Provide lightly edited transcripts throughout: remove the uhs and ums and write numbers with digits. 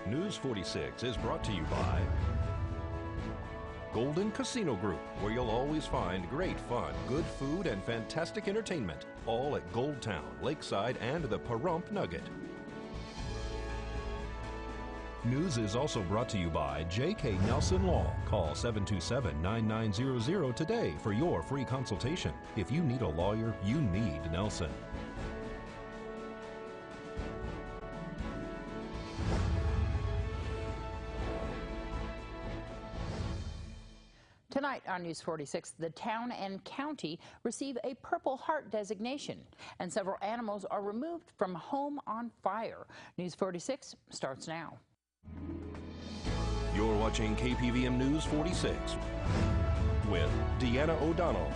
News 46 is brought to you by Golden Casino Group, where you'll always find great fun, good food, and fantastic entertainment, all at Gold Town, Lakeside, and the Pahrump Nugget. News is also brought to you by J.K. Nelson Law. Call 727-9900 today for your free consultation. If you need a lawyer, you need Nelson. Tonight on News 46, the town and county receive a Purple Heart designation, and several animals are removed from home on fire. News 46 starts now. You're watching KPVM News 46 with Deanna O'Donnell.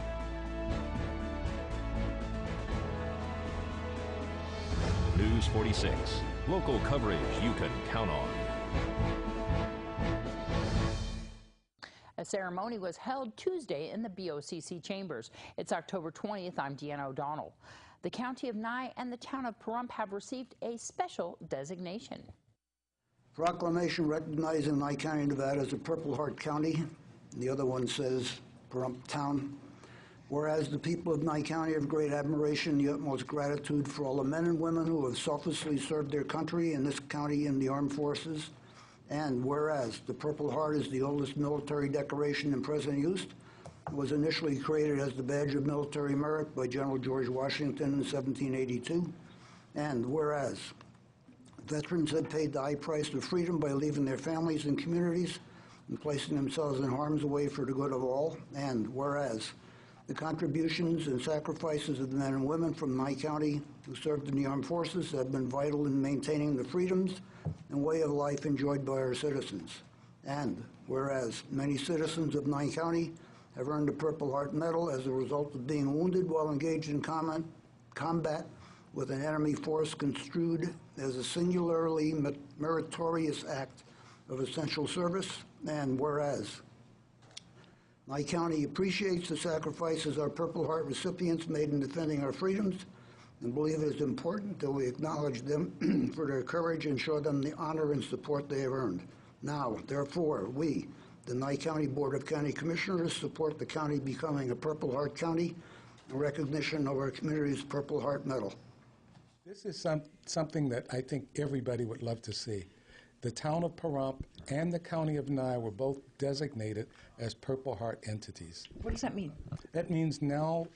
News 46, local coverage you can count on. A ceremony was held Tuesday in the BOCC chambers. It's October 20th. I'm Deanna O'Donnell. The County of Nye and the town of Pahrump have received a special designation. Proclamation recognizing Nye County, Nevada as a Purple Heart County. The other one says Pahrump Town. Whereas the people of Nye County have great admiration and the utmost gratitude for all the men and women who have selflessly served their country in this county in the armed forces. And whereas the Purple Heart is the oldest military decoration in present use, it was initially created as the badge of military merit by General George Washington in 1782. And whereas veterans had paid the high price of freedom by leaving their families and communities and placing themselves in harm's way for the good of all. And whereas the contributions and sacrifices of the men and women from Nye County who served in the armed forces have been vital in maintaining the freedoms and way of life enjoyed by our citizens. And whereas many citizens of Nye County have earned the Purple Heart Medal as a result of being wounded while engaged in combat with an enemy force construed as a singularly meritorious act of essential service. And whereas Nye County appreciates the sacrifices our Purple Heart recipients made in defending our freedoms and believe it is important that we acknowledge them for their courage and show them the honor and support they have earned. Now, therefore, we, the Nye County Board of County Commissioners, support the county becoming a Purple Heart County in recognition of our community's Purple Heart Medal. This is something that I think everybody would love to see. The town of Pahrump and the county of Nye were both designated as Purple Heart entities. What does that mean? That means now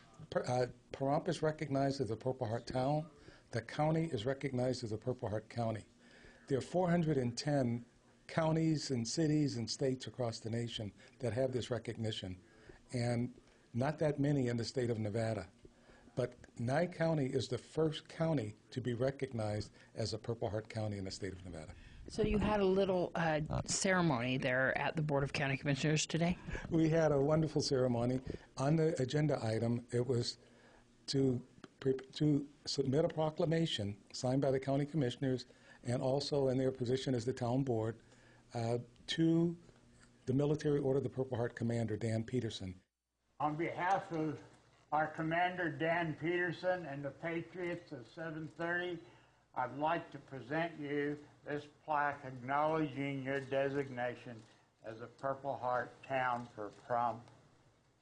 Pahrump is recognized as a Purple Heart town. The county is recognized as a Purple Heart County. There are 410 counties and cities and states across the nation that have this recognition, and not that many in the state of Nevada. But Nye County is the first county to be recognized as a Purple Heart County in the state of Nevada. So you had a little ceremony there at the Board of County Commissioners today? We had a wonderful ceremony. On the agenda item, it was to submit a proclamation signed by the county commissioners and also in their position as the town board to the Military Order of the Purple Heart Commander, Dan Peterson. On behalf of our Commander, Dan Peterson, and the Patriots of 730, I'd like to present you this plaque acknowledging your designation as a Purple Heart town for Pahrump.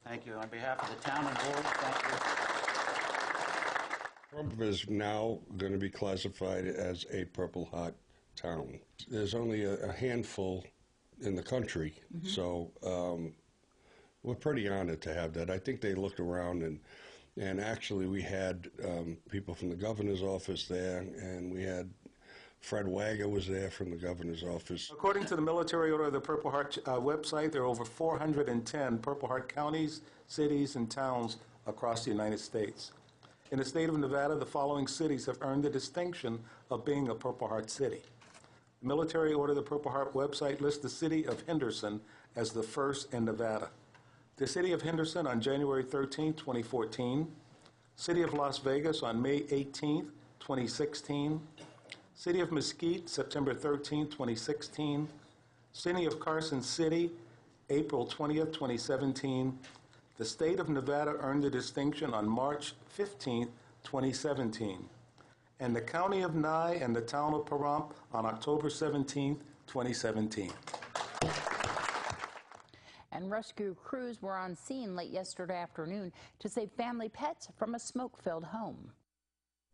Thank you. On behalf of the town and board, thank you. Pahrump is now going to be classified as a Purple Heart town. There's only a handful in the country, so we're pretty honored to have that. I think they looked around and actually we had people from the governor's office there, and we had Fred Wagger was there from the governor's office. According to the Military Order of the Purple Heart website, there are over 410 Purple Heart counties, cities, and towns across the United States. In the state of Nevada, the following cities have earned the distinction of being a Purple Heart city. The Military Order of the Purple Heart website lists the city of Henderson as the first in Nevada. The city of Henderson on January 13, 2014. City of Las Vegas on May 18, 2016. City of Mesquite, September 13, 2016. City of Carson City, April 20th, 2017. The state of Nevada earned the distinction on March 15, 2017. And the county of Nye and the town of Pahrump on October 17, 2017. And rescue crews were on scene late yesterday afternoon to save family pets from a smoke-filled home.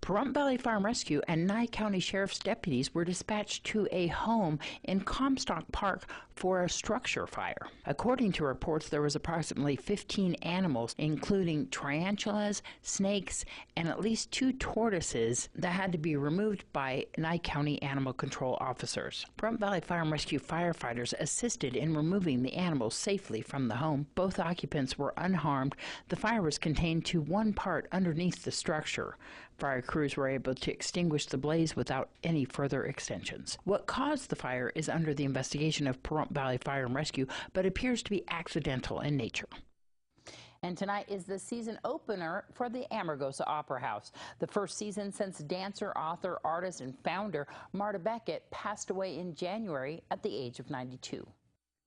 Pahrump Valley Fire and Rescue and Nye County Sheriff's deputies were dispatched to a home in Comstock Park for a structure fire. According to reports, there was approximately 15 animals, including tarantulas, snakes, and at least 2 tortoises that had to be removed by Nye County animal control officers. Pahrump Valley Fire and Rescue firefighters assisted in removing the animals safely from the home. Both occupants were unharmed. The fire was contained to one part underneath the structure. Fire crews were able to extinguish the blaze without any further extensions. What caused the fire is under the investigation of Pahrump Valley Fire and Rescue, but appears to be accidental in nature. And tonight is the season opener for the Amargosa Opera House, the first season since dancer, author, artist, and founder Marta Beckett passed away in January at the age of 92.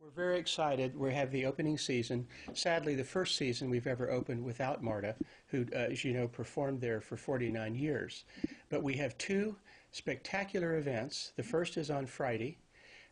We're very excited. We have the opening season. Sadly, the first season we've ever opened without Marta, who, as you know, performed there for 49 years. But we have 2 spectacular events. The first is on Friday,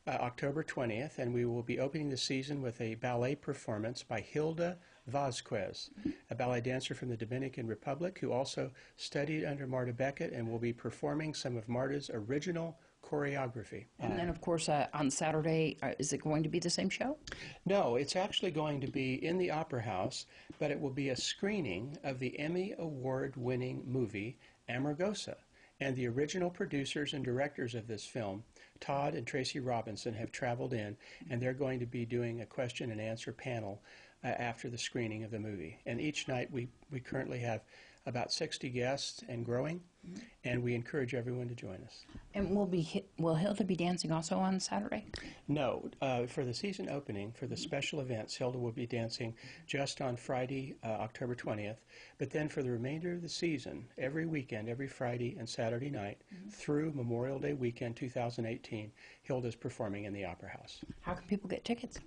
October 20th, and we will be opening the season with a ballet performance by Hilda Vazquez, a ballet dancer from the Dominican Republic who also studied under Marta Beckett and will be performing some of Marta's original choreography. And then, of course, on Saturday, is it going to be the same show? No, it's actually going to be in the Opera House, but it will be a screening of the Emmy Award-winning movie Amargosa. And the original producers and directors of this film, Todd and Tracy Robinson, have traveled in, and they're going to be doing a question and answer panel after the screening of the movie. And each night we currently have about 60 guests and growing, and we encourage everyone to join us. And will Hilda be dancing also on Saturday? No, for the season opening, for the special events, Hilda will be dancing just on Friday, October 20th, but then for the remainder of the season, every weekend, every Friday and Saturday night, through Memorial Day weekend 2018, Hilda's performing in the Opera House. How can people get tickets?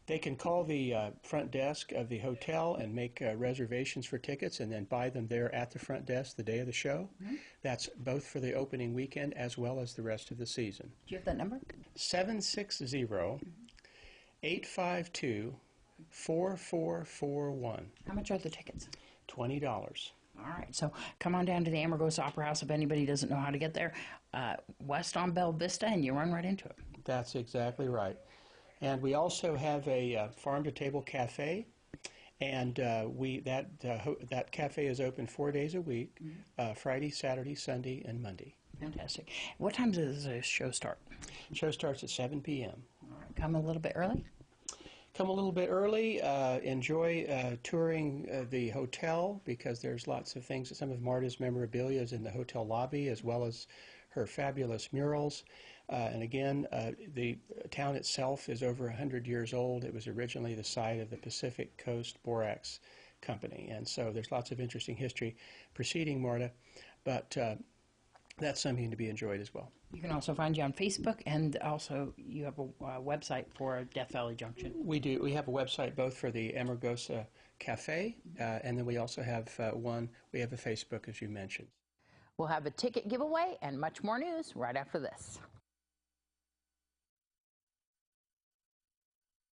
They can call the front desk of the hotel and make reservations for tickets and then buy them there at the front desk the day of the show. That's both for the opening weekend as well as the rest of the season. Do you have that number? 760-852-4441. How much are the tickets? $20. All right, so come on down to the Amargosa Opera House if anybody doesn't know how to get there. West on Bella Vista, and you run right into it. That's exactly right. And we also have a farm-to-table cafe, and that cafe is open 4 days a week, Friday, Saturday, Sunday, and Monday. Fantastic. What time does the show start? The show starts at 7 p.m. All right, come a little bit early? Come a little bit early. Enjoy touring the hotel, because there's lots of things. Some of Marta's memorabilia is in the hotel lobby, as well as her fabulous murals. And again, the town itself is over 100 years old. It was originally the site of the Pacific Coast Borax Company. And so there's lots of interesting history preceding Marta, but that's something to be enjoyed as well. You can also find you on Facebook, and also you have a website for Death Valley Junction. We do. We have a website both for the Amargosa Cafe, and then we also have we have a Facebook, as you mentioned. We'll have a ticket giveaway and much more news right after this.